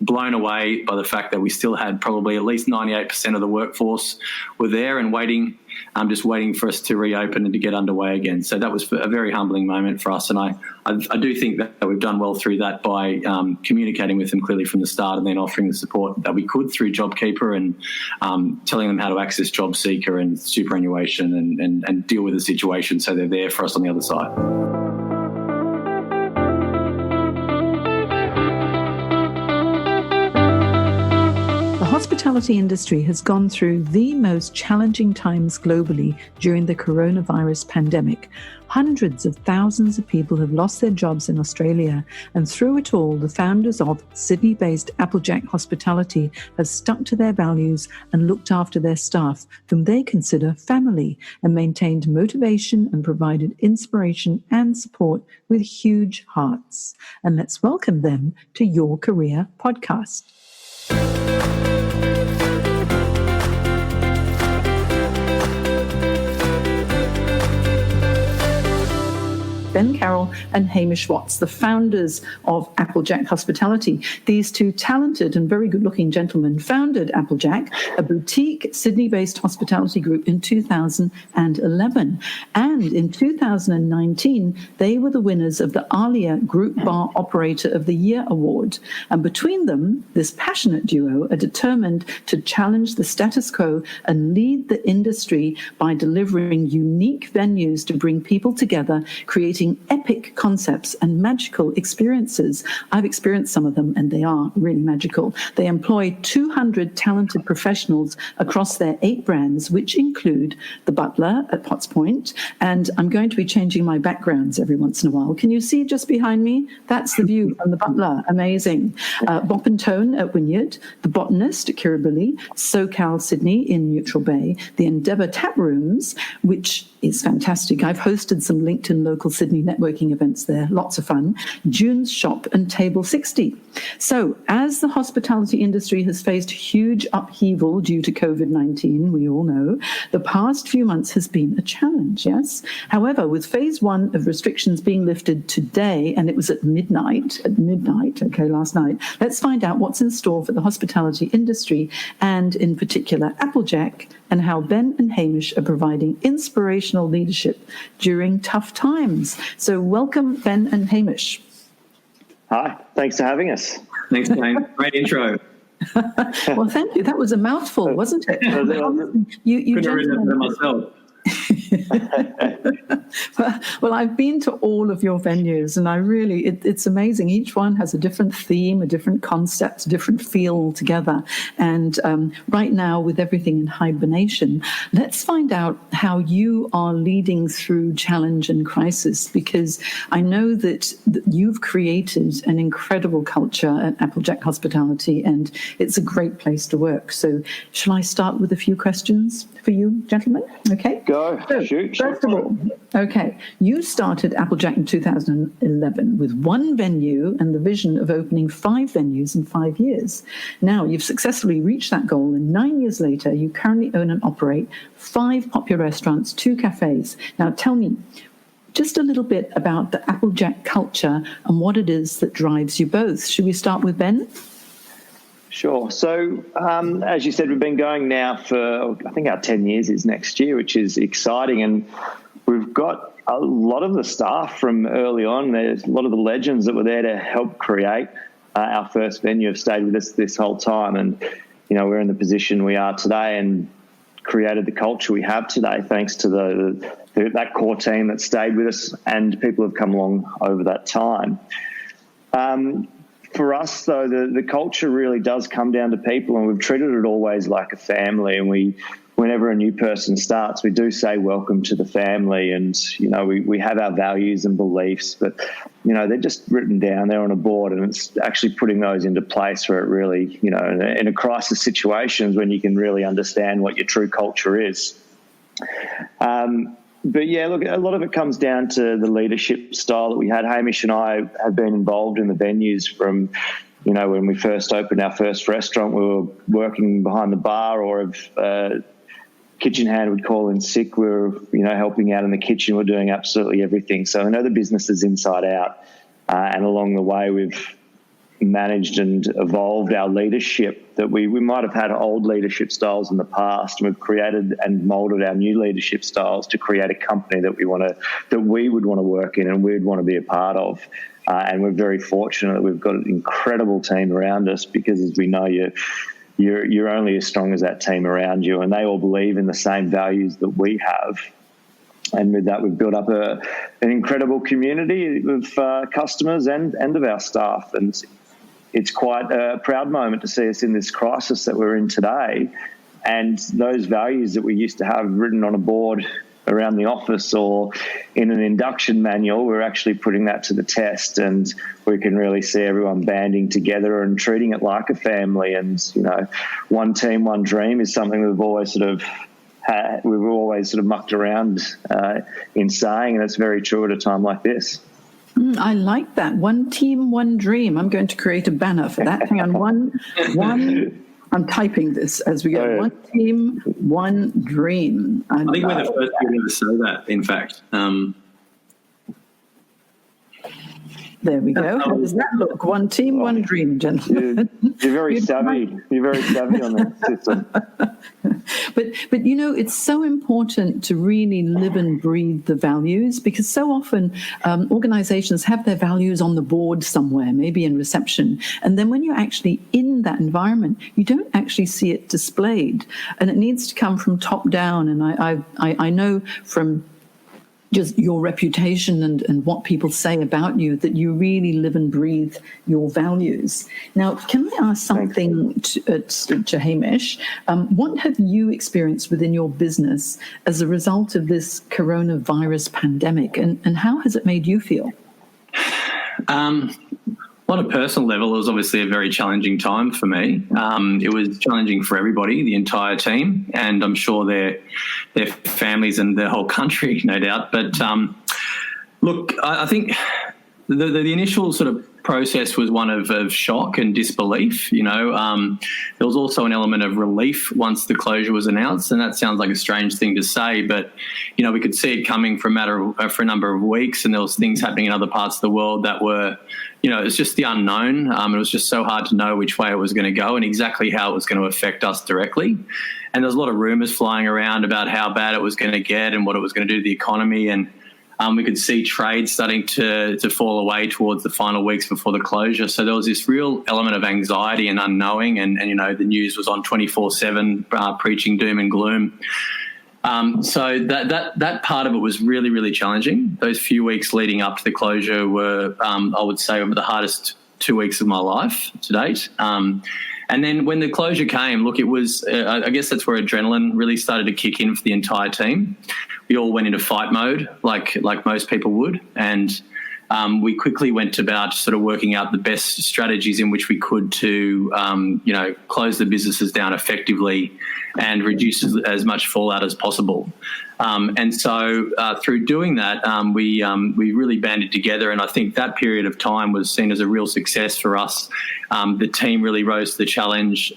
blown away by the fact that we still had probably at least 98% of the workforce were there and waiting, just waiting for us to reopen and to get underway again. So that was a very humbling moment for us, and I do think that we've done well through that by communicating with them clearly from the start, and then offering the support that we could through JobKeeper, and telling them how to access JobSeeker and superannuation and deal with the situation so they're there for us on the other side. The hospitality industry has gone through the most challenging times globally during the coronavirus pandemic. Hundreds of thousands of people have lost their jobs in Australia, and through it all, the founders of Sydney-based Applejack Hospitality have stuck to their values and looked after their staff, whom they consider family, and maintained motivation and provided inspiration and support with huge hearts. And let's welcome them to Your Career podcast. Ben Carroll and Hamish Watts, the founders of Applejack Hospitality. These two talented and very good-looking gentlemen founded Applejack, a boutique Sydney-based hospitality group, in 2011. And in 2019, they were the winners of the ALIA Group Bar Operator of the Year award. And between them, this passionate duo are determined to challenge the status quo and lead the industry by delivering unique venues to bring people together, creating epic concepts and magical experiences. I've experienced some of them, and they are really magical. They employ 200 talented professionals across their 8 brands, which include the Butler at Potts Point. And I'm going to be changing my backgrounds every once in a while. Can you see just behind me? That's the view from the Butler. Amazing. Bopp Tone at Wynyard, the Botanist Kirribilli, SoCal Sydney in Neutral Bay, the Endeavour Tap Rooms, which is fantastic. I've hosted some LinkedIn local Sydney networking events there. Lots of fun. June's Shoppe and Table 60. So as the hospitality industry has faced huge upheaval due to COVID-19, we all know, the past few months has been a challenge, yes? However, with phase 1 of restrictions being lifted today, and it was at midnight, last night, let's find out what's in store for the hospitality industry, and in particular Applejack, and how Ben and Hamish are providing inspirational leadership during tough times. So welcome, Ben and Hamish. Hi, thanks for having us. Thanks, Jane. Great intro. Well, thank you. That was a mouthful, wasn't it? You couldn't have written it myself. Well, I've been to all of your venues, and it's amazing. Each one has a different theme, a different concept, a different feel altogether. And right now, with everything in hibernation, let's find out how you are leading through challenge and crisis, because I know that you've created an incredible culture at Applejack Hospitality, and it's a great place to work. So shall I start with a few questions for you, gentlemen? Okay. Go. So, Shoot. First of all, okay, you started Applejack in 2011 with 1 venue and the vision of opening 5 venues in 5 years. Now, you've successfully reached that goal, and 9 years later, you currently own and operate 5 popular restaurants, 2 cafes. Now, tell me just a little bit about the Applejack culture and what it is that drives you both. Should we start with Ben? Sure. So, as you said, we've been going now for, I think our 10 years is next year, which is exciting. And we've got a lot of the staff from early on. There's a lot of the legends that were there to help create our first venue have stayed with us this whole time. And, you know, we're in the position we are today and created the culture we have today thanks to that core team that stayed with us, and people have come along over that time. For us, though, the culture really does come down to people, and we've treated it always like a family. And whenever a new person starts, we do say welcome to the family, and, you know, we have our values and beliefs, but, you know, they're just written down there on a board, and it's actually putting those into place where it really, you know, in a crisis situations when you can really understand what your true culture is. But yeah, look, a lot of it comes down to the leadership style that we had. Hamish and I have been involved in the venues from, you know, when we first opened our first restaurant, we were working behind the bar, or if kitchen hand would call in sick, we were, you know, helping out in the kitchen. We're doing absolutely everything. So I know the business is inside out. And along the way, we've, managed and evolved our leadership, that we might have had old leadership styles in the past, and we've created and molded our new leadership styles to create a company that we would want to work in and we'd want to be a part of. And we're very fortunate that we've got an incredible team around us, because, as we know, you're only as strong as that team around you, and they all believe in the same values that we have. And with that, we've built up an incredible community of customers and of our staff. And it's quite a proud moment to see us in this crisis that we're in today. And those values that we used to have written on a board around the office or in an induction manual, we're actually putting that to the test, and we can really see everyone banding together and treating it like a family. And, one team, one dream is something we've always sort of mucked around in saying, and it's very true at a time like this. I like that. One team, one dream. I'm going to create a banner for that. Hang on, one. I'm typing this as we go. Oh, yeah. One team, one dream. I think we're the first people to say that, in fact. There we go. How does that look? One team, one dream, gentlemen. You're very savvy. You're very savvy on that system. But it's so important to really live and breathe the values, because so often organizations have their values on the board somewhere, maybe in reception. And then when you're actually in that environment, you don't actually see it displayed. And it needs to come from top down. And I know from just your reputation and what people say about you, that you really live and breathe your values. Now, can I ask something to Hamish? What have you experienced within your business as a result of this coronavirus pandemic, and how has it made you feel? On a personal level, it was obviously a very challenging time for me. It was challenging for everybody, the entire team, and I'm sure their families and their whole country, no doubt. But look, I think the initial sort of process was one of shock and disbelief. There was also an element of relief once the closure was announced, and that sounds like a strange thing to say, but we could see it coming for a number of weeks, and there was things happening in other parts of the world that were, it's just the unknown. It was just so hard to know which way it was going to go and exactly how it was going to affect us directly. And there's a lot of rumours flying around about how bad it was going to get and what it was going to do to the economy, and we could see trade starting to fall away towards the final weeks before the closure. So there was this real element of anxiety and unknowing, and the news was on 24/7 preaching doom and gloom. So that part of it was really, really challenging. Those few weeks leading up to the closure were, I would say, the hardest 2 weeks of my life to date. And then when the closure came, look, it was, I guess that's where adrenaline really started to kick in for the entire team. We all went into fight mode like most people would. And we quickly went about sort of working out the best strategies in which we could to, close the businesses down effectively and reduce as much fallout as possible. And so through doing that, we really banded together, and I think that period of time was seen as a real success for us. The team really rose to the challenge.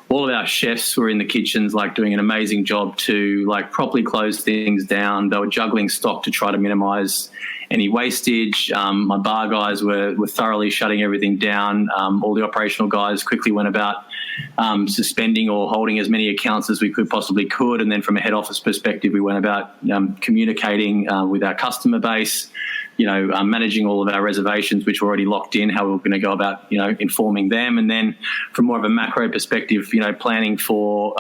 All of our chefs were in the kitchens, doing an amazing job to properly close things down. They were juggling stock to try to minimise any wastage. My bar guys were thoroughly shutting everything down. All the operational guys quickly went about suspending or holding as many accounts as we possibly could. And then from a head office perspective, we went about communicating with our customer base, managing all of our reservations, which were already locked in, how we were going to go about, informing them. And then from more of a macro perspective, planning for,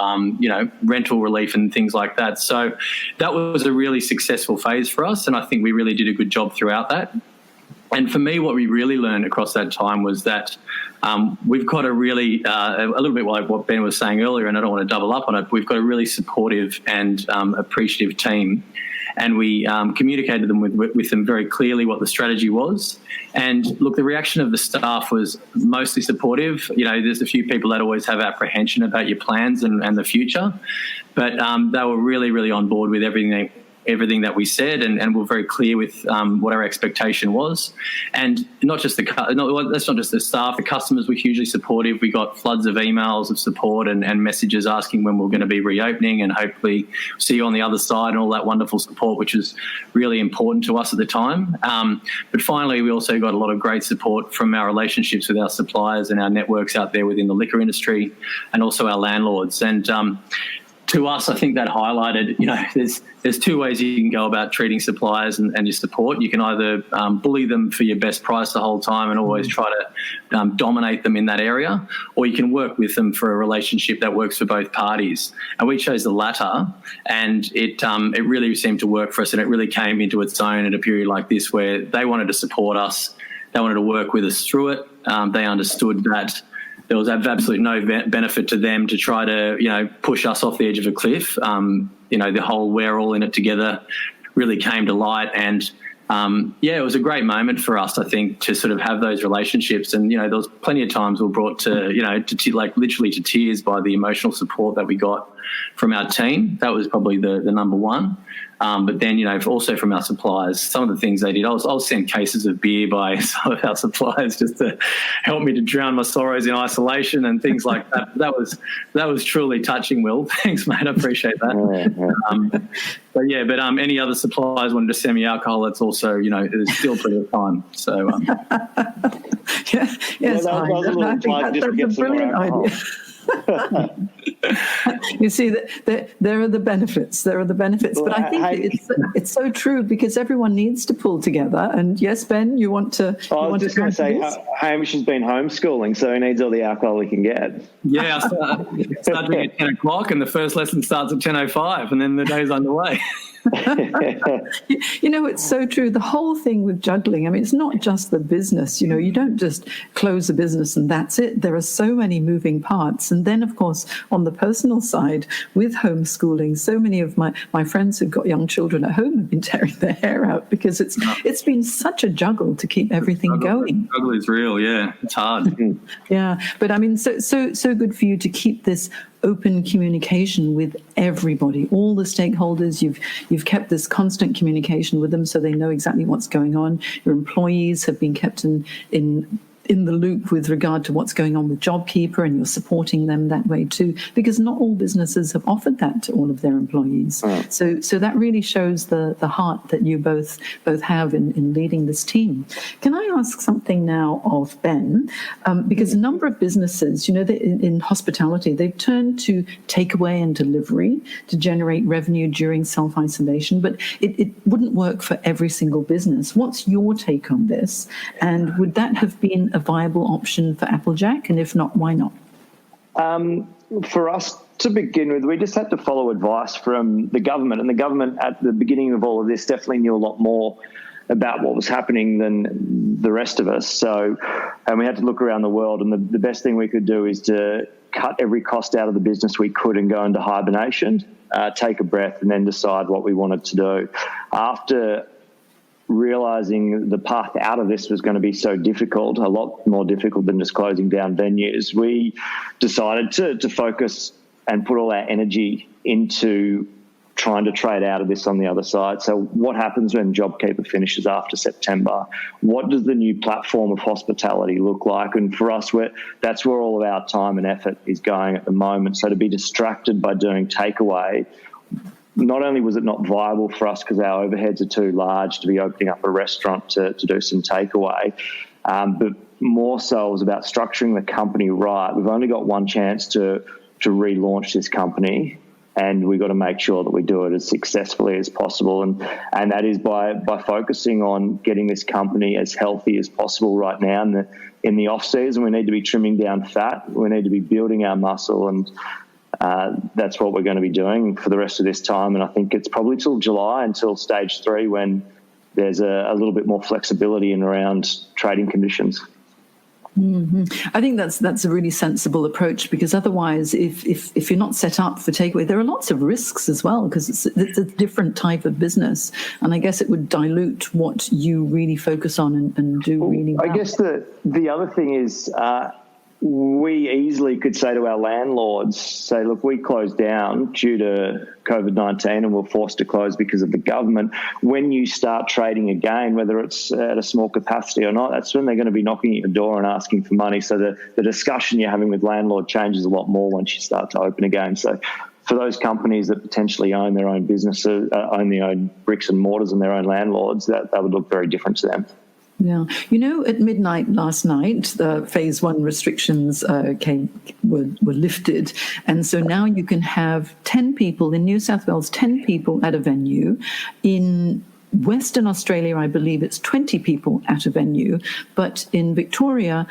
rental relief and things like that. So that was a really successful phase for us. And I think we really did a good job throughout that. And for me, what we really learned across that time was that we've got a really, a little bit like what Ben was saying earlier, and I don't want to double up on it, we've got a really supportive and appreciative team. And we communicated them with them very clearly what the strategy was. And look, the reaction of the staff was mostly supportive. There's a few people that always have apprehension about your plans and the future, but they were really, really on board with everything everything that we said, and we're very clear with what our expectation was. And that's not just the staff. The customers were hugely supportive. We got floods of emails of support and messages asking when we're going to be reopening, and hopefully see you on the other side, and all that wonderful support, which was really important to us at the time. But finally, we also got a lot of great support from our relationships with our suppliers and our networks out there within the liquor industry, and also our landlords. And to us, I think that highlighted, there's two ways you can go about treating suppliers and your support. You can either bully them for your best price the whole time and always try to dominate them in that area, or you can work with them for a relationship that works for both parties. And we chose the latter, and it really seemed to work for us, and it really came into its own at a period like this where they wanted to support us. They wanted to work with us through it. They understood that there was absolutely no benefit to them to try to, push us off the edge of a cliff. The whole "we're all in it together" really came to light, and it was a great moment for us, I think, to sort of have those relationships. And there was plenty of times we were brought to, literally to tears by the emotional support that we got from our team. That was probably the number one. But then, also from our suppliers, some of the things they did, I'll send cases of beer by some of our suppliers just to help me to drown my sorrows in isolation and things like that. That was truly touching, Will. Thanks, mate. I appreciate that. But any other suppliers wanted to send me alcohol, that's also, there's still plenty of time. So, yes, I think that's a brilliant idea. You see, that there are the benefits. But I think it's so true, because everyone needs to pull together. And yes, Ben, you want to? I was just going to say, Hamish has been homeschooling, so he needs all the alcohol he can get. Yeah, I start doing at 10 o'clock, and the first lesson starts at 10:05, and then the day's underway. It's so true. The whole thing with juggling, it's not just the business. You don't just close a business and that's it. There are so many moving parts. And then, of course, on the personal side, with homeschooling, so many of my friends who've got young children at home have been tearing their hair out, because it's been such a juggle to keep everything going. The struggle is real, yeah. It's hard. Yeah, but so good for you to keep this open communication with everybody, all the stakeholders. You've kept this constant communication with them, so they know exactly what's going on. Your employees have been kept in the loop with regard to what's going on with JobKeeper, and you're supporting them that way too, because not all businesses have offered that to all of their employees. So that really shows the heart that you both have in leading this team. Can I ask something now of Ben? Because a number of businesses, in hospitality, they've turned to takeaway and delivery to generate revenue during self-isolation, but it wouldn't work for every single business. What's your take on this? And would that have been a viable option for Applejack? And if not, why not? For us, to begin with, we just had to follow advice from the government. And the government at the beginning of all of this definitely knew a lot more about what was happening than the rest of us. And we had to look around the world, and the best thing we could do is to cut every cost out of the business we could and go into hibernation, take a breath, and then decide what we wanted to do. After realising the path out of this was going to be so difficult, a lot more difficult than just closing down venues, we decided to focus and put all our energy into trying to trade out of this on the other side. So what happens when JobKeeper finishes after September? What does the new platform of hospitality look like? And for us, that's where all of our time and effort is going at the moment. So to be distracted by doing takeaway, not only was it not viable for us because our overheads are too large to be opening up a restaurant to do some takeaway, but more so it was about structuring the company right. We've only got one chance to relaunch this company, and we've got to make sure that we do it as successfully as possible. And that is by focusing on getting this company as healthy as possible right now. In the off-season, we need to be trimming down fat. We need to be building our muscle, and that's what we're going to be doing for the rest of this time. And I think it's probably till July, until stage 3, when there's a little bit more flexibility in around trading conditions. Mm-hmm. I think that's a really sensible approach, because otherwise, if you're not set up for takeaway, there are lots of risks as well, because it's a different type of business, and I guess it would dilute what you really focus on and do really well. I guess the other thing is we easily could say to our landlords, say, look, we closed down due to COVID-19 and we're forced to close because of the government. When you start trading again, whether it's at a small capacity or not, that's when they're going to be knocking at your door and asking for money. So the discussion you're having with landlord changes a lot more once you start to open again. So for those companies that potentially own their own businesses, own their own bricks and mortars and their own landlords, that would look very different to them. Yeah. At midnight last night, the phase 1 restrictions were lifted. And so now you can have 10 people in New South Wales, 10 people at a venue. In Western Australia, I believe it's 20 people at a venue. But in Victoria,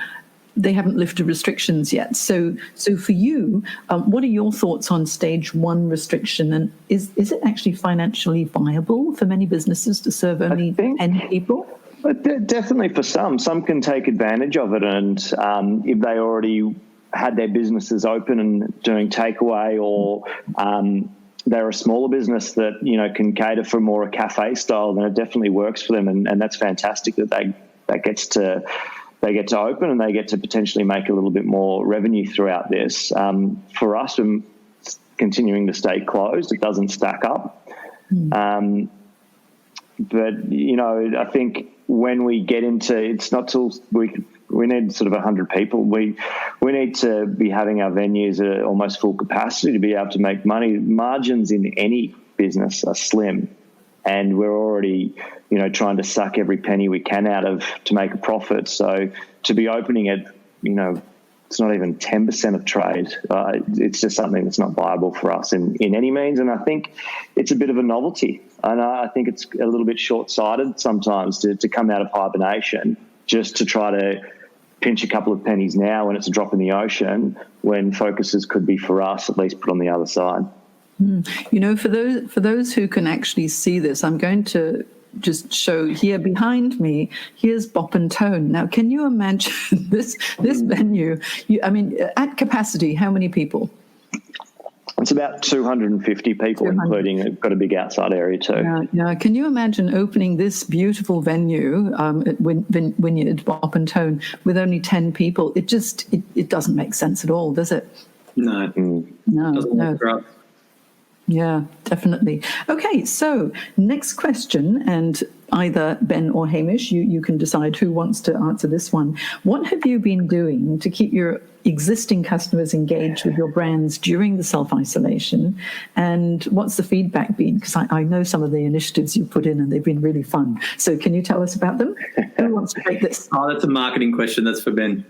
they haven't lifted restrictions yet. So for you, what are your thoughts on stage 1 restriction? And is it actually financially viable for many businesses to serve only 10 people? But definitely for some can take advantage of it, and if they already had their businesses open and doing takeaway, or they're a smaller business that can cater for more a cafe style, then it definitely works for them, and that's fantastic that they get to open and they get to potentially make a little bit more revenue throughout this. For us, continuing to stay closed, it doesn't stack up. But I think when we get into, it's not till we need sort of 100 people. We need to be having our venues at almost full capacity to be able to make money. Margins in any business are slim, and we're already trying to suck every penny we can out of to make a profit. So to be opening at it's not even 10% of trade. It's just something that's not viable for us in any means. And I think it's a bit of a novelty. And I think it's a little bit short-sighted sometimes to come out of hibernation just to try to pinch a couple of pennies now when it's a drop in the ocean, when focuses could be for us at least put on the other side. For those who can actually see this, I'm going to just show here behind me. Here's Bopp Tone. Now, can you imagine this venue? At capacity, how many people? It's about 250 people, including it's got a big outside area too. Yeah. Can you imagine opening this beautiful venue at Wynyard, Bopp Tone, with only 10 people? It doesn't make sense at all, does it? No. No. Yeah, definitely. Okay, so next question, and either Ben or Hamish, you can decide who wants to answer this one. What have you been doing to keep your existing customers engaged with your brands during the self-isolation, and what's the feedback been? Because I know some of the initiatives you put in and they've been really fun. So can you tell us about them? Who wants to take this? Oh, that's a marketing question. That's for Ben.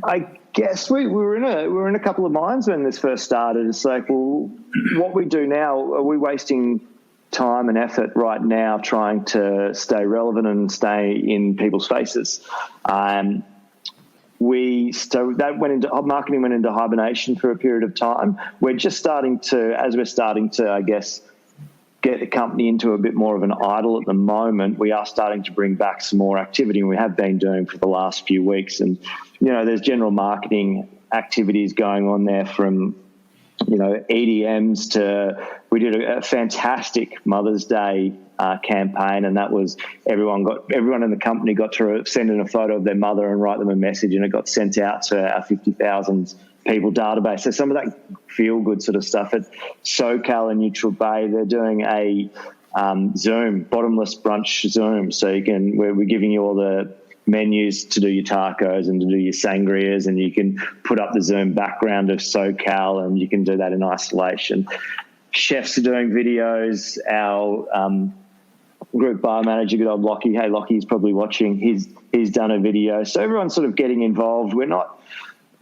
I guess we were in a couple of minds when this first started. It's like, well, what we do now, are we wasting time and effort right now trying to stay relevant and stay in people's faces? Marketing went into hibernation for a period of time. We're just starting to, I guess, get the company into a bit more of an idle at the moment. We are starting to bring back some more activity, and we have been doing for the last few weeks. And, there's general marketing activities going on there from, EDMs to, we did a fantastic Mother's Day campaign, and that was everyone in the company got to send in a photo of their mother and write them a message, and it got sent out to our 50,000 people database. So some of that feel-good sort of stuff. At SoCal and Neutral Bay, they're doing a Zoom, bottomless brunch Zoom. So we're giving you all the menus to do your tacos and to do your sangrias, and you can put up the Zoom background of SoCal, and you can do that in isolation. Chefs are doing videos. Our group bar manager, good old Lockie. Hey, Lockie's probably watching. He's done a video. So everyone's sort of getting involved.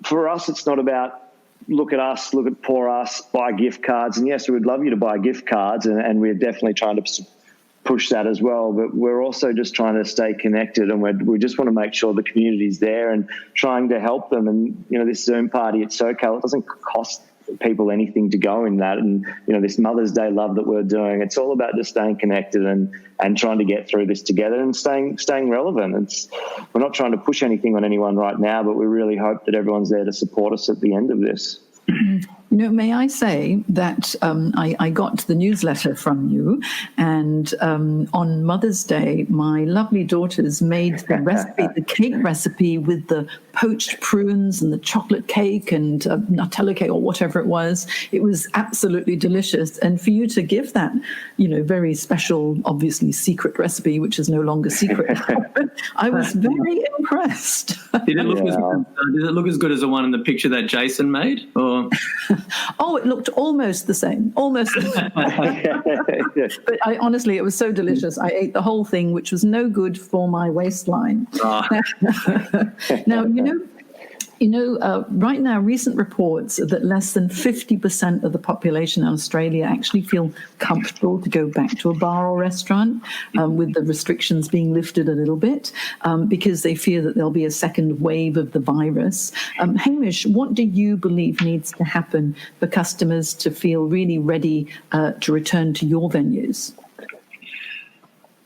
For us, it's not about look at us, look at poor us, buy gift cards. And yes, we'd love you to buy gift cards, and we're definitely trying to push that as well. But we're also just trying to stay connected, and we just want to make sure the community's there and trying to help them. And, this Zoom party at SoCal, it doesn't cost people anything to go in that. And, this Mother's Day love that we're doing, it's all about just staying connected and trying to get through this together and staying relevant. We're not trying to push anything on anyone right now, but we really hope that everyone's there to support us at the end of this. May I say that I got the newsletter from you, and on Mother's Day, my lovely daughters made the recipe, the cake recipe with the poached prunes and the chocolate cake and Nutella cake or whatever it was. It was absolutely delicious. And for you to give that, very special, obviously secret recipe, which is no longer secret, I was very impressed. Did it look as good as the one in the picture that Jason made? Or? Oh, it looked almost the same. But honestly, it was so delicious. I ate the whole thing, which was no good for my waistline. Now, right now, recent reports that less than 50% of the population in Australia actually feel comfortable to go back to a bar or restaurant with the restrictions being lifted a little bit because they fear that there'll be a second wave of the virus. Hamish, what do you believe needs to happen for customers to feel really ready to return to your venues?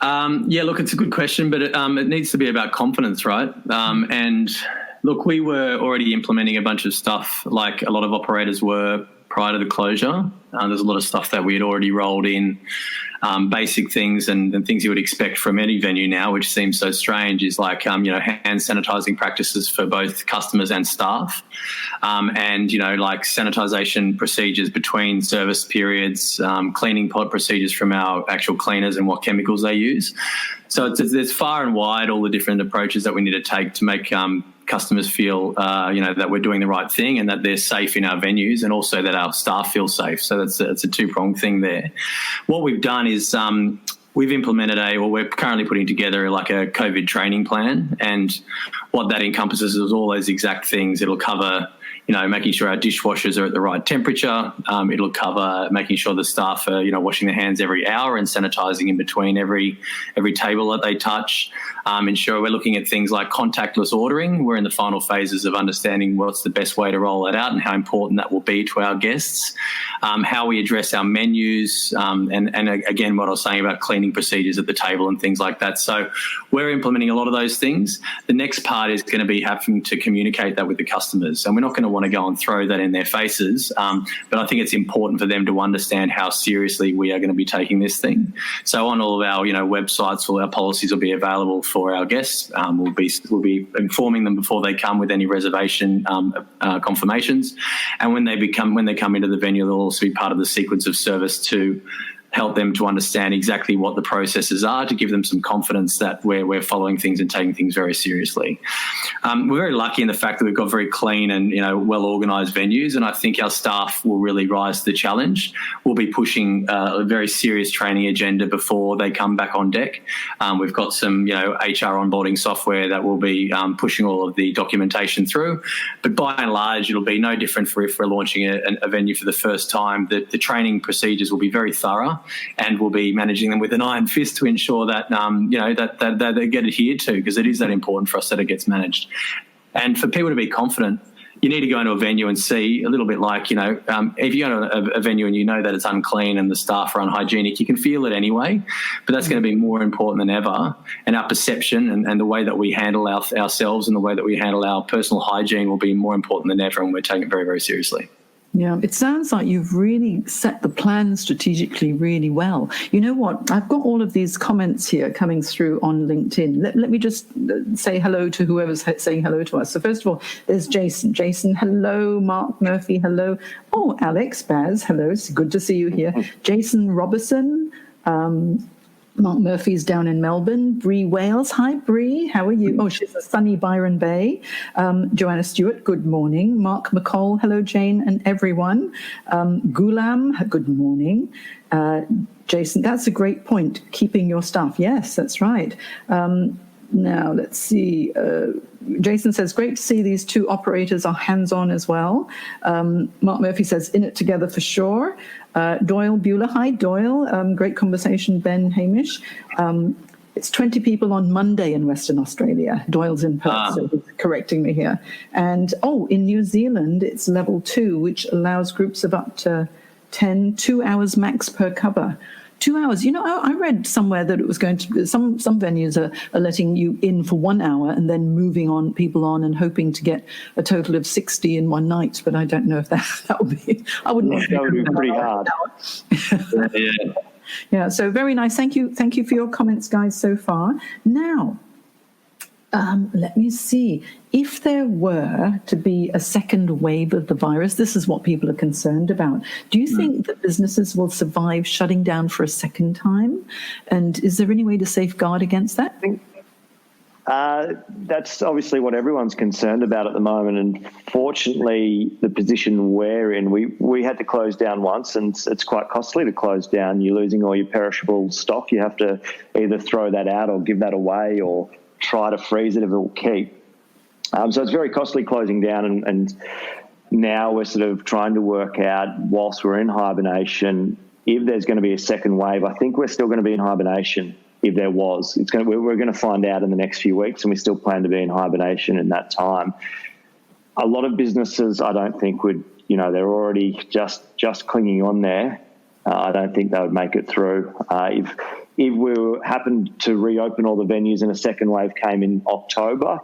Look, it's a good question, but it needs to be about confidence, right? And look, we were already implementing a bunch of stuff like a lot of operators were prior to the closure. There's a lot of stuff that we had already rolled in, basic things and things you would expect from any venue now, which seems so strange, is like, hand sanitising practices for both customers and staff, and, like sanitisation procedures between service periods, cleaning pod procedures from our actual cleaners and what chemicals they use. So there's far and wide all the different approaches that we need to take to make customers feel, that we're doing the right thing and that they're safe in our venues, and also that our staff feel safe. So that's a two-pronged thing there. What we've done is we've implemented we're currently putting together like a COVID training plan, and what that encompasses is all those exact things. It'll cover making sure our dishwashers are at the right temperature. It'll cover making sure the staff are, washing their hands every hour and sanitising in between every table that they touch. Ensure we're looking at things like contactless ordering. We're in the final phases of understanding what's the best way to roll that out and how important that will be to our guests. How we address our menus, and again, what I was saying about cleaning procedures at the table and things like that. So we're implementing a lot of those things. The next part is going to be having to communicate that with the customers, and we're not going to want to go and throw that in their faces, but I think it's important for them to understand how seriously we are going to be taking this thing. So on all of our websites, all our policies will be available for our guests. We'll be informing them before they come with any reservation confirmations, and when they come into the venue, they'll also be part of the sequence of service to help them to understand exactly what the processes are, to give them some confidence that we're following things and taking things very seriously. We're very lucky in the fact that we've got very clean and well-organised venues, and I think our staff will really rise to the challenge. We'll be pushing a very serious training agenda before they come back on deck. We've got some HR onboarding software that will be pushing all of the documentation through, but by and large it'll be no different for if we're launching a venue for the first time. The training procedures will be very thorough, and we'll be managing them with an iron fist to ensure that that they get adhered to, because it is that important for us that it gets managed. And for people to be confident, you need to go into a venue and see, a little bit like, if you go to a venue and you know that it's unclean and the staff are unhygienic, you can feel it anyway, but that's going to be more important than ever. And our perception and the way that we handle ourselves and the way that we handle our personal hygiene will be more important than ever, and we're taking it very, very seriously. Yeah, it sounds like you've really set the plan strategically really well. You know what? I've got all of these comments here coming through on LinkedIn. Let me just say hello to whoever's saying hello to us. So first of all, there's Jason. Jason, hello. Mark Murphy, hello. Oh, Alex Baz, hello. It's good to see you here. Jason Robertson, Mark Murphy's down in Melbourne. Bree Wales. Hi, Bree. How are you? Oh, she's a sunny Byron Bay. Joanna Stewart, good morning. Mark McCall. Hello, Jane and everyone. Gulam, good morning. Jason, that's a great point. Keeping your staff. Yes, that's right. Now, let's see. Jason says, great to see these two operators are hands-on as well. Mark Murphy says, in it together for sure. Doyle Bueller, hi, Doyle. Great conversation, Ben, Hamish. It's 20 people on Monday in Western Australia. Doyle's in Perth, so he's correcting me here. And, in New Zealand, it's level 2, which allows groups of up to 2 hours max per cover. 2 hours. I read somewhere that it was going to, some venues are letting you in for 1 hour and then moving on people on and hoping to get a total of 60 in one night. But I don't know if that would be, I wouldn't. That would be pretty hard. Yeah. Yeah. So very nice. Thank you for your comments, guys, so far. Now, let me see. If there were to be a second wave of the virus, this is what people are concerned about. Do you think that businesses will survive shutting down for a second time? And is there any way to safeguard against that? That's obviously what everyone's concerned about at the moment. And fortunately, the position we're in, we had to close down once, and it's quite costly to close down. You're losing all your perishable stock. You have to either throw that out or give that away or try to freeze it if it will keep. So it's very costly closing down, and now we're sort of trying to work out, whilst we're in hibernation, if there's going to be a second wave. I think we're still going to be in hibernation if there was. We're going to find out in the next few weeks, and we still plan to be in hibernation in that time. A lot of businesses, I don't think would, they're already just clinging on there. I don't think they would make it through. If we happened to reopen all the venues and a second wave came in October,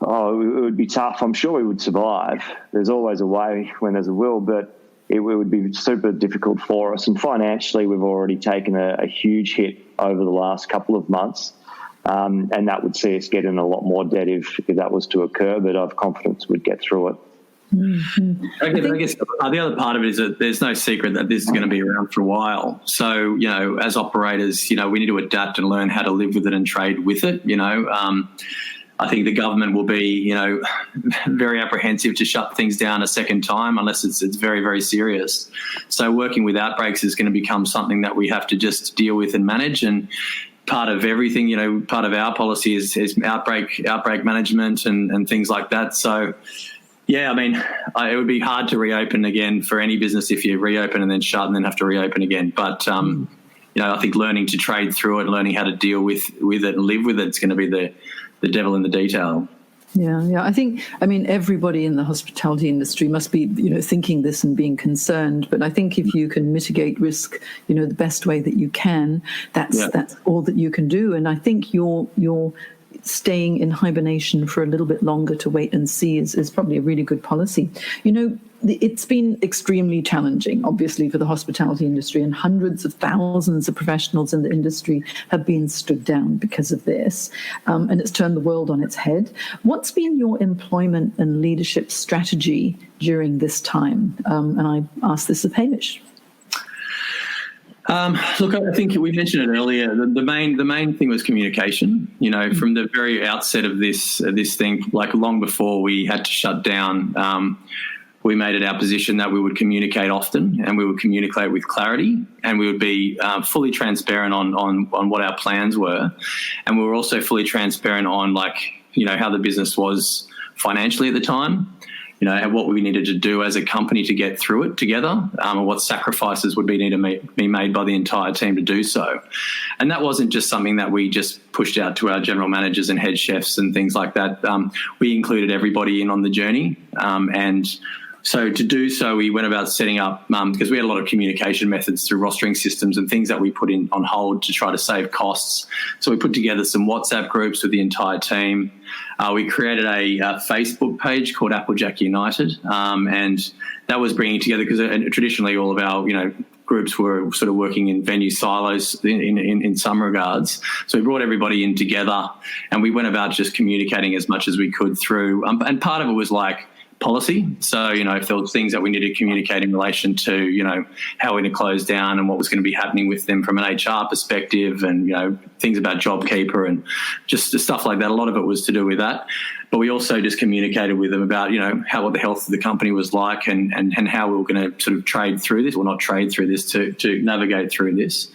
it would be tough. I'm sure we would survive. There's always a way when there's a will, but it would be super difficult for us. And financially, we've already taken a huge hit over the last couple of months, and that would see us get in a lot more debt if that was to occur, but I've confidence we'd get through it. Mm-hmm. I guess the other part of it is that there's no secret that this is going to be around for a while. So, as operators, we need to adapt and learn how to live with it and trade with it, I think the government will be, very apprehensive to shut things down a second time unless it's very, very serious. So working with outbreaks is going to become something that we have to just deal with and manage. And part of everything, part of our policy is outbreak management and things like that. So, yeah, it would be hard to reopen again for any business if you reopen and then shut and then have to reopen again. But, I think learning to trade through it, learning how to deal with it and live with it is going to be the devil in the detail. Yeah. I think, everybody in the hospitality industry must be, thinking this and being concerned. But I think if you can mitigate risk, the best way that you can, that's all that you can do. And I think you're staying in hibernation for a little bit longer to wait and see is probably a really good policy. It's been extremely challenging, obviously, for the hospitality industry, and hundreds of thousands of professionals in the industry have been stood down because of this, and it's turned the world on its head. What's been your employment and leadership strategy during this time? And I asked this of Hamish. Look, I think we mentioned it earlier. The main thing was communication. From the very outset of this thing, like long before we had to shut down, we made it our position that we would communicate often and we would communicate with clarity, and we would be fully transparent on what our plans were, and we were also fully transparent on how the business was financially at the time. And what we needed to do as a company to get through it together, and what sacrifices would need to be made by the entire team to do so. And that wasn't just something that we just pushed out to our general managers and head chefs and things like that. We included everybody in on the journey, and so to do so, we went about setting up, because we had a lot of communication methods through rostering systems and things that we put on hold to try to save costs. So we put together some WhatsApp groups with the entire team. We created a Facebook page called Applejack United, and that was bringing together, because traditionally all of our, groups were sort of working in venue silos in some regards. So we brought everybody in together, and we went about just communicating as much as we could through, and part of it was policy. So, if there were things that we needed to communicate in relation to, how we're going to close down and what was going to be happening with them from an HR perspective, and, things about JobKeeper and just stuff like that. A lot of it was to do with that. But we also just communicated with them about, what the health of the company was like and how we were going to sort of trade through this, or not trade through this, to navigate through this.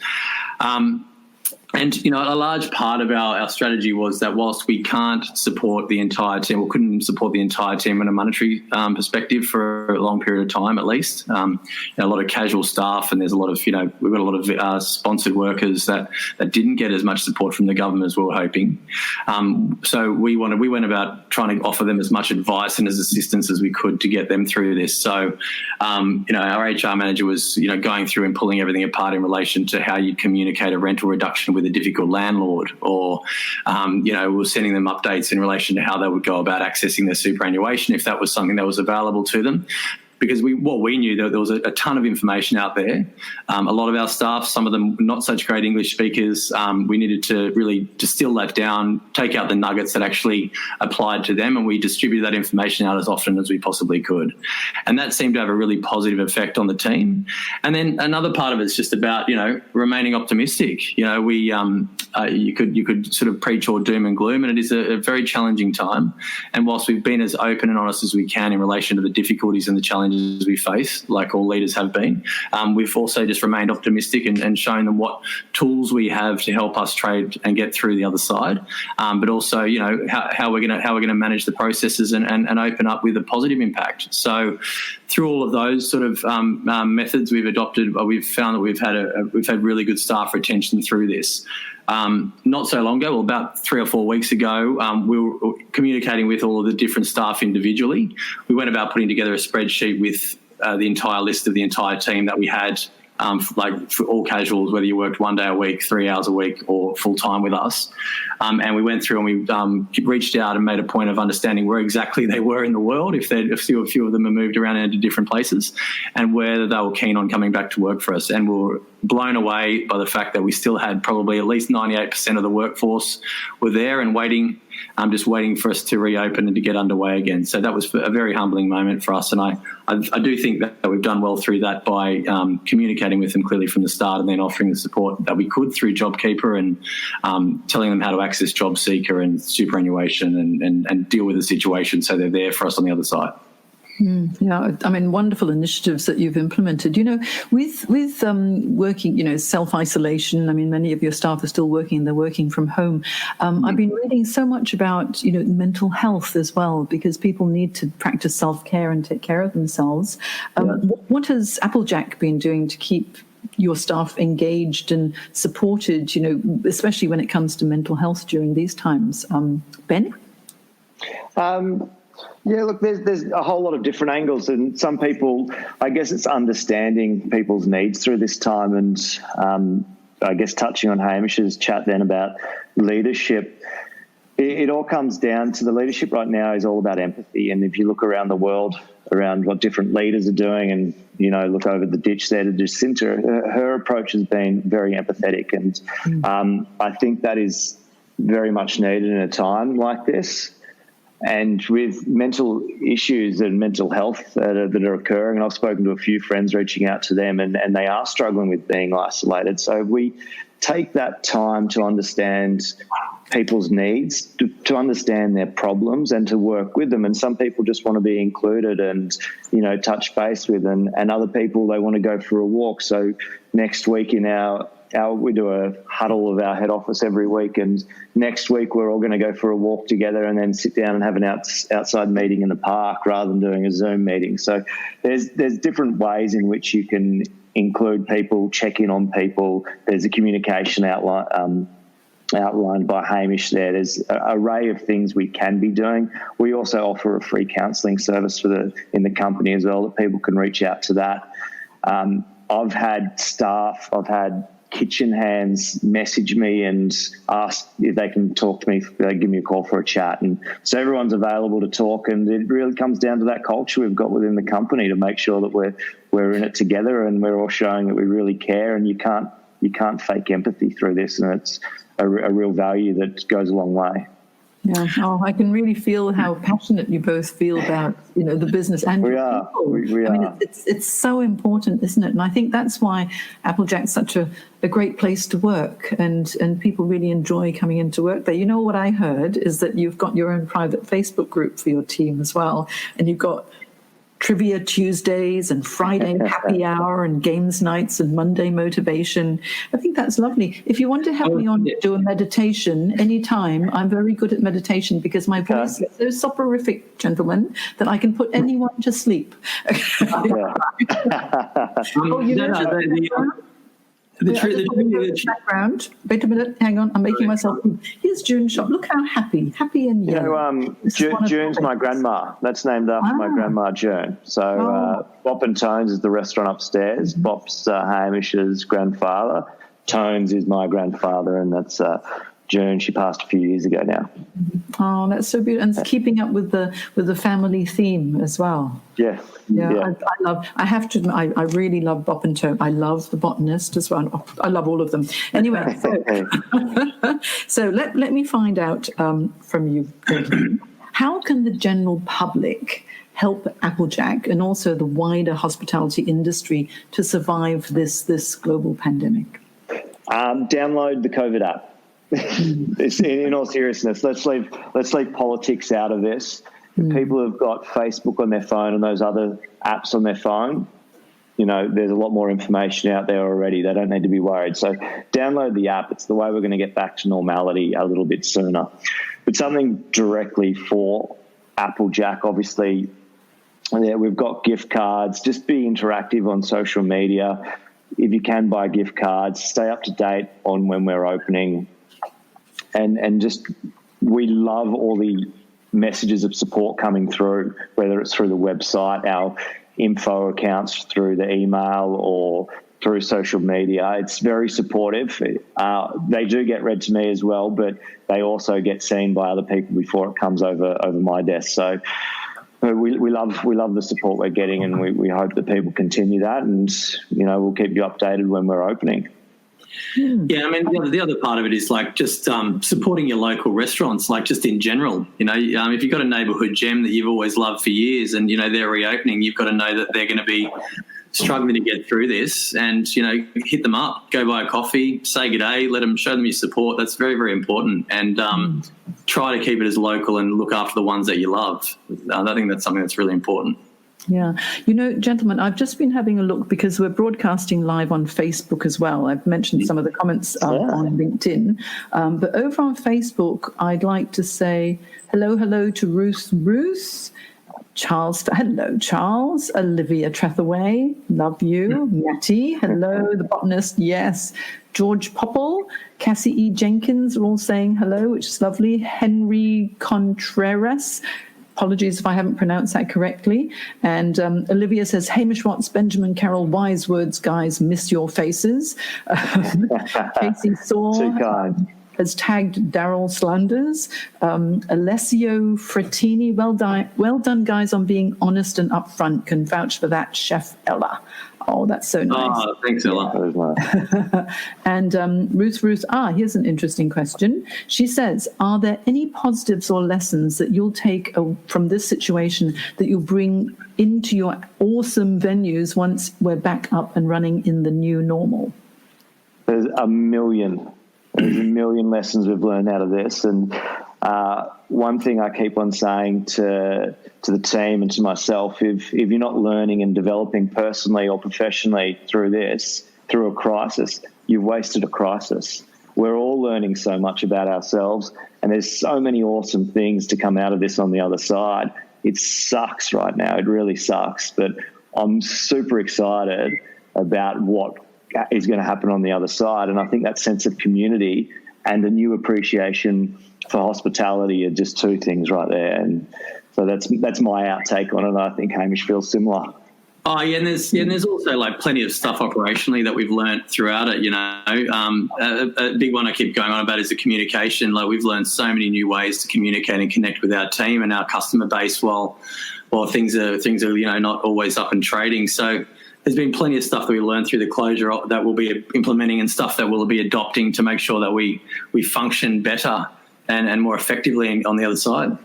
And, a large part of our strategy was that whilst we can't support the entire team, or couldn't support the entire team in a monetary perspective for a long period of time at least, a lot of casual staff, and there's a lot of, we've got a lot of sponsored workers that didn't get as much support from the government as we were hoping. So we went about trying to offer them as much advice and as assistance as we could to get them through this. So, our HR manager was, going through and pulling everything apart in relation to how you communicate a rental reduction with a difficult landlord, or, we were sending them updates in relation to how they would go about accessing their superannuation if that was something that was available to them. Because we knew that there was a ton of information out there. A lot of our staff, some of them not such great English speakers, we needed to really distill that down, take out the nuggets that actually applied to them, and we distributed that information out as often as we possibly could. And that seemed to have a really positive effect on the team. And then another part of it is just about, remaining optimistic. You could sort of preach all doom and gloom, and it is a very challenging time. And whilst we've been as open and honest as we can in relation to the difficulties and the challenges we face, like all leaders have been, we've also just remained optimistic and shown them what tools we have to help us trade and get through the other side, but also how we're going to manage the processes and open up with a positive impact. So through all of those sort of methods we've adopted, we've found that we've had really good staff retention through this. Not so long ago, well, about 3 or 4 weeks ago, we were communicating with all of the different staff individually. We went about putting together a spreadsheet with the entire list of the entire team that we had, like for all casuals, whether you worked 1 day a week, 3 hours a week, or full-time with us. And we went through and we reached out and made a point of understanding where exactly they were in the world, if a few of them had moved around into different places, and whether they were keen on coming back to work for us. And we were blown away by the fact that we still had probably at least 98% of the workforce were there and waiting for us to reopen and to get underway again. So that was a very humbling moment for us. And I do think that we've done well through that by communicating with them clearly from the start, and then offering the support that we could through JobKeeper, and telling them how to access JobSeeker and superannuation and deal with the situation so they're there for us on the other side. Yeah, I mean, wonderful initiatives that you've implemented. With working, self-isolation. I mean, many of your staff are still working; they're working from home. I've been reading so much about mental health as well, because people need to practice self-care and take care of themselves. What has Applejack been doing to keep your staff engaged and supported? Especially when it comes to mental health during these times. Ben? Yeah, look, there's a whole lot of different angles, and some people, I guess it's understanding people's needs through this time, and I guess touching on Hamish's chat then about leadership, it all comes down to the leadership right now is all about empathy. And if you look around the world, around what different leaders are doing, and, look over the ditch there to Jacinta, her approach has been very empathetic, and I think that is very much needed in a time like this. And with mental issues and mental health that are occurring, and I've spoken to a few friends reaching out to them, and they are struggling with being isolated. So we take that time to understand people's needs, to understand their problems and to work with them. And some people just want to be included and, touch base with, and other people, they want to go for a walk. So next week we do a huddle of our head office every week, and next week we're all going to go for a walk together and then sit down and have an outside meeting in the park rather than doing a Zoom meeting. So there's different ways in which you can include people, check in on people. There's a communication outlined by Hamish there. There's an array of things we can be doing. We also offer a free counselling service in the company as well, that people can reach out to that. I've had kitchen hands message me and ask if they can talk to me, give me a call for a chat. And so everyone's available to talk, and it really comes down to that culture we've got within the company to make sure that we're in it together and we're all showing that we really care. And you can't fake empathy through this, and it's a real value that goes a long way. Yeah, I can really feel how passionate you both feel about, the business and your people. We are. I mean, it's so important, isn't it? And I think that's why Applejack's such a great place to work, and people really enjoy coming into work there. What I heard is that you've got your own private Facebook group for your team as well, and you've got Trivia Tuesdays and Friday happy hour and games nights and Monday motivation. I think that's lovely. If you want to have me on to do a meditation anytime, I'm very good at meditation because my voice is so soporific, gentlemen, that I can put anyone to sleep. Background. Wait a minute, hang on. I'm making myself. Here's June Shoppe. Look how happy and young. June's my grandma. That's named after my grandma June. So Bopp Tones is the restaurant upstairs. Bopp's Hamish's grandfather. Tones is my grandfather, and that's June. She passed a few years ago now. Oh, that's so beautiful, and keeping up with the family theme as well. Yeah. I really love Bopp Tone. I love the Botanist as well. I love all of them. Anyway, so let me find out from you, how can the general public help Applejack and also the wider hospitality industry to survive this global pandemic? Download the COVID app. It's, in all seriousness, let's leave politics out of this. People have got Facebook on their phone and those other apps on their phone. There's a lot more information out there already. They don't need to be worried. So download the app. It's the way we're going to get back to normality a little bit sooner. But something directly for Applejack, obviously, we've got gift cards. Just be interactive on social media. If you can buy gift cards, stay up to date on when we're opening. And just, we love all the messages of support coming through, whether it's through the website, our info accounts, through the email, or through social media. It's very supportive. They do get read to me as well, but they also get seen by other people before it comes over my desk. So we love the support we're getting, and we hope that people continue that, and we'll keep you updated when we're opening. Yeah, I mean, the other part of it is like just supporting your local restaurants, like just in general. If you've got a neighbourhood gem that you've always loved for years and, they're reopening, you've got to know that they're going to be struggling to get through this, and, hit them up, go buy a coffee, say good day, show them your support. That's very, very important. And try to keep it as local and look after the ones that you love. I think that's something that's really important. Yeah. Gentlemen, I've just been having a look because we're broadcasting live on Facebook as well. I've mentioned some of the comments on LinkedIn. But over on Facebook, I'd like to say hello to Ruth, Charles. Hello, Charles. Olivia Trethaway. Love you. Matty. Hello. The Botanist. Yes. George Popple. Cassie E. Jenkins are all saying hello, which is lovely. Henry Contreras. Apologies if I haven't pronounced that correctly. And Olivia says, Hamish Watts, Benjamin Carroll, wise words, guys, miss your faces. Casey Saw has tagged Daryl Slanders. Alessio Frattini, well done, guys, on being honest and upfront. Can vouch for that, Chef Ella. Oh, that's so nice. Oh, thanks, Ella. And Ruth, here's an interesting question. She says, are there any positives or lessons that you'll take from this situation that you'll bring into your awesome venues once we're back up and running in the new normal? There's a million lessons we've learned out of this. And one thing I keep on saying to the team and to myself, if you're not learning and developing personally or professionally through a crisis, you've wasted a crisis. We're all learning so much about ourselves, and there's so many awesome things to come out of this on the other side. It sucks right now. It really sucks. But I'm super excited about what is going to happen on the other side. And I think that sense of community and a new appreciation for hospitality are just two things right there. And so that's my outtake on it. I think Hamish feels similar. Oh, yeah, and there's also like plenty of stuff operationally that we've learned throughout it, A big one I keep going on about is the communication. Like, we've learned so many new ways to communicate and connect with our team and our customer base while things are not always up and trading. So there's been plenty of stuff that we learned through the closure that we'll be implementing and stuff that we'll be adopting to make sure that we function better and more effectively on the other side.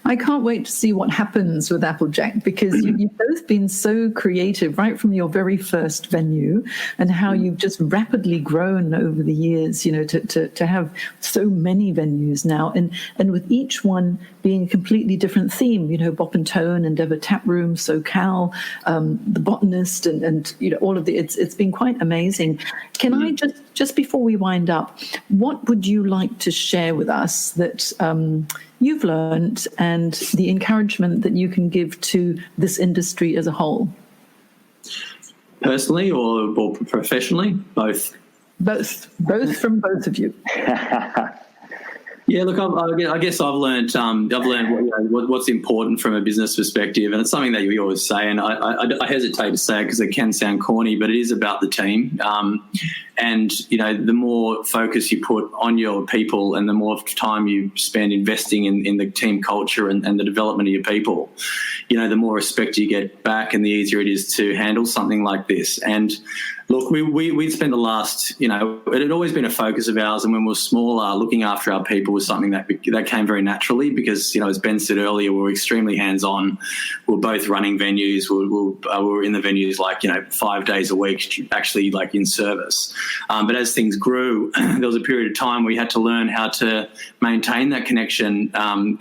I can't wait to see what happens with Applejack, because you've both been so creative right from your very first venue, and how you've just rapidly grown over the years, to have so many venues now, and with each one being a completely different theme, Bopp Tone, Endeavour Tap Rooms, SoCal, the Botanist, and all of it's been quite amazing. Can I just before we wind up, what would you like to share with us that you've learned, and the encouragement that you can give to this industry as a whole? Personally or professionally? Both. Both from both of you. Yeah, look, I guess I've learned what's important from a business perspective, and it's something that you always say, and I hesitate to say it because it can sound corny, but it is about the team. And, the more focus you put on your people, and the more time you spend investing in the team culture and the development of your people, the more respect you get back, and the easier it is to handle something like this. And look, we spent the last, it had always been a focus of ours, and when we were smaller, looking after our people was something that came very naturally, because, as Ben said earlier, we were extremely hands-on. We were both running venues. We were in the venues 5 days a week, actually in service. But as things grew, there was a period of time we had to learn how to maintain that connection,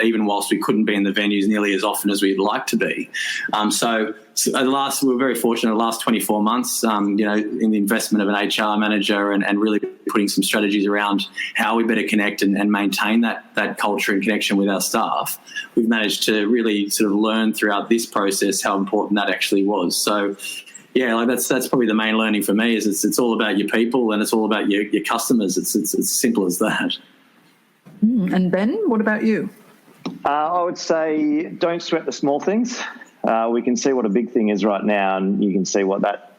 even whilst we couldn't be in the venues nearly as often as we'd like to be. So we were very fortunate the last 24 months, in the investment of an HR manager and really putting some strategies around how we better connect and maintain that culture and connection with our staff. We've managed to really sort of learn throughout this process how important that actually was. So, yeah, that's probably the main learning for me, is it's all about your people, and it's all about your customers. It's as simple as that. And Ben, what about you? I would say don't sweat the small things. We can see what a big thing is right now, and you can see what that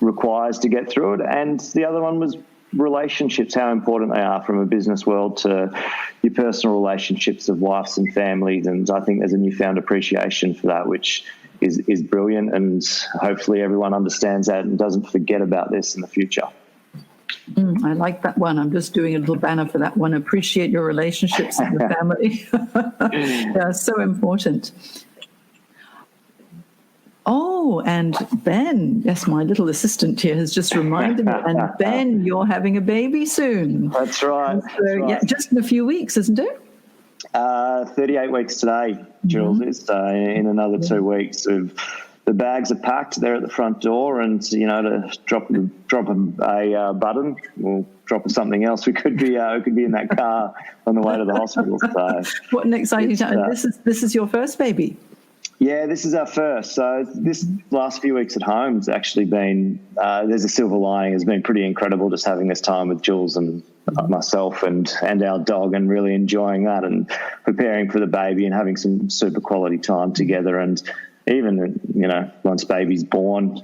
requires to get through it. And the other one was relationships, how important they are from a business world to your personal relationships of wives and families. And I think there's a newfound appreciation for that, which is brilliant. And hopefully everyone understands that and doesn't forget about this in the future. I like that one. I'm just doing a little banner for that one. Appreciate your relationships and your family. Yeah, so important. Oh, and Ben, yes, my little assistant here has just reminded me. And Ben, you're having a baby soon. That's right. So, yeah, just in a few weeks, isn't it? 38 weeks today, Jules is. So in another 2 weeks, the bags are packed. They're at the front door, and to drop a button, we'll drop something else. We could be in that car on the way to the hospital. So what an exciting time! This is your first baby. Yeah, this is our first. So this last few weeks at home has actually been, there's a silver lining. It's been pretty incredible just having this time with Jules and myself and our dog, and really enjoying that and preparing for the baby and having some super quality time together. And even, once baby's born,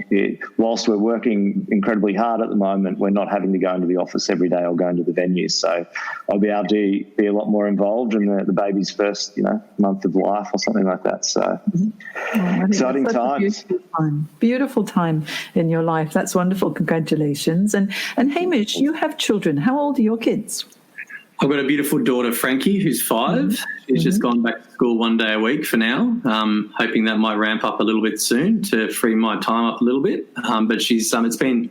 whilst we're working incredibly hard at the moment, we're not having to go into the office every day or going to the venues. So I'll be able to be a lot more involved in the baby's first, month of life or something like that. So exciting times. Beautiful time in your life. That's wonderful. Congratulations. And Hamish, you have children. How old are your kids? I've got a beautiful daughter, Frankie, who's 5. She's just gone back to school 1 day a week for now. Hoping that might ramp up a little bit soon to free my time up a little bit. But she's it's been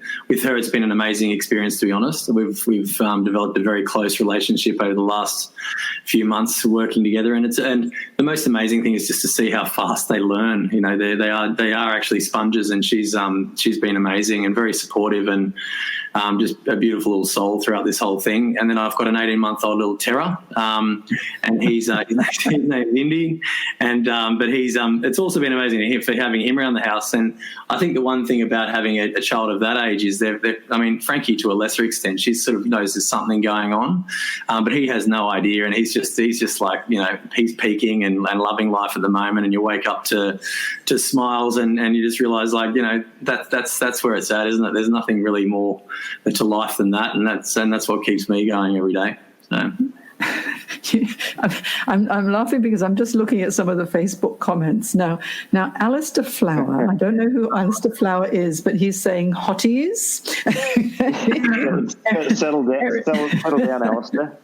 an amazing experience, to be honest. We've developed a very close relationship over the last few months working together, and the most amazing thing is just to see how fast they learn. They are actually sponges, and she's been amazing and very supportive, and just a beautiful little soul throughout this whole thing. And then I've got an 18-month-old little terror, and he's his name's Indy, and but he's it's also been amazing for having him around the house. And I think the one thing about having a child of that age is Frankie, to a lesser extent, she sort of knows there's something going on, but he has no idea, and he's just like, he's peaking and loving life at the moment. And you wake up to smiles, and you just realise, that's where it's at, isn't it? There's nothing really more to life than that, and that's what keeps me going every day. So. I'm laughing because I'm just looking at some of the Facebook comments now. Alistair Flower, I don't know who Alistair Flower is, but he's saying hotties. Settle down, Alistair.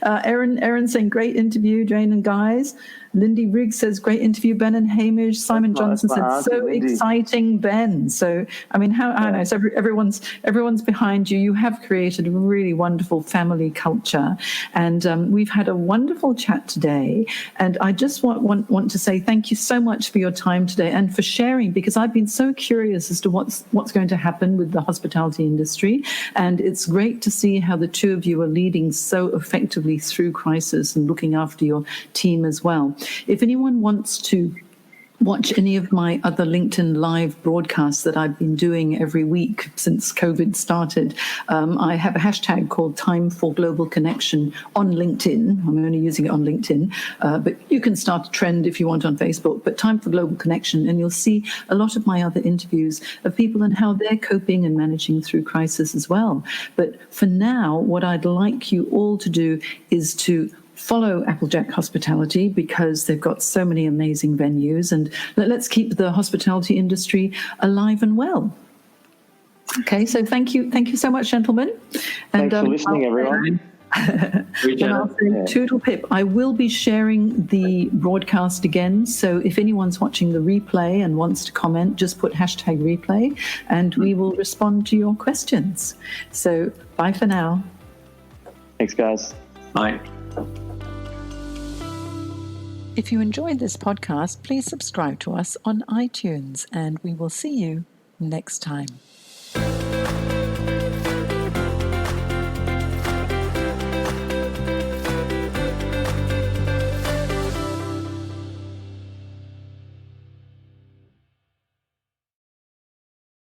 Erin saying, great interview, Jane and guys. Lindy Riggs says, great interview, Ben and Hamish. Simon Johnson said, so exciting, Ben. So, I mean, I don't know, so everyone's behind you. You have created a really wonderful family culture. And we've had a wonderful chat today. And I just want to say thank you so much for your time today and for sharing, because I've been so curious as to what's going to happen with the hospitality industry. And it's great to see how the two of you are leading so effectively through crisis and looking after your team as well. If anyone wants to watch any of my other LinkedIn live broadcasts that I've been doing every week since COVID started, I have a hashtag called Time for Global Connection on LinkedIn. I'm only using it on LinkedIn, but you can start a trend if you want on Facebook, but Time for Global Connection, and you'll see a lot of my other interviews of people and how they're coping and managing through crisis as well. But for now, what I'd like you all to do is to follow Applejack Hospitality, because they've got so many amazing venues, and let's keep the hospitality industry alive and well. Okay, so thank you so much, gentlemen. Thanks for listening, everyone. And I'll say toodle pip. I will be sharing the broadcast again, so if anyone's watching the replay and wants to comment, just put hashtag replay and we will respond to your questions. So bye for now. Thanks, guys. Bye. If you enjoyed this podcast, please subscribe to us on iTunes, and we will see you next time.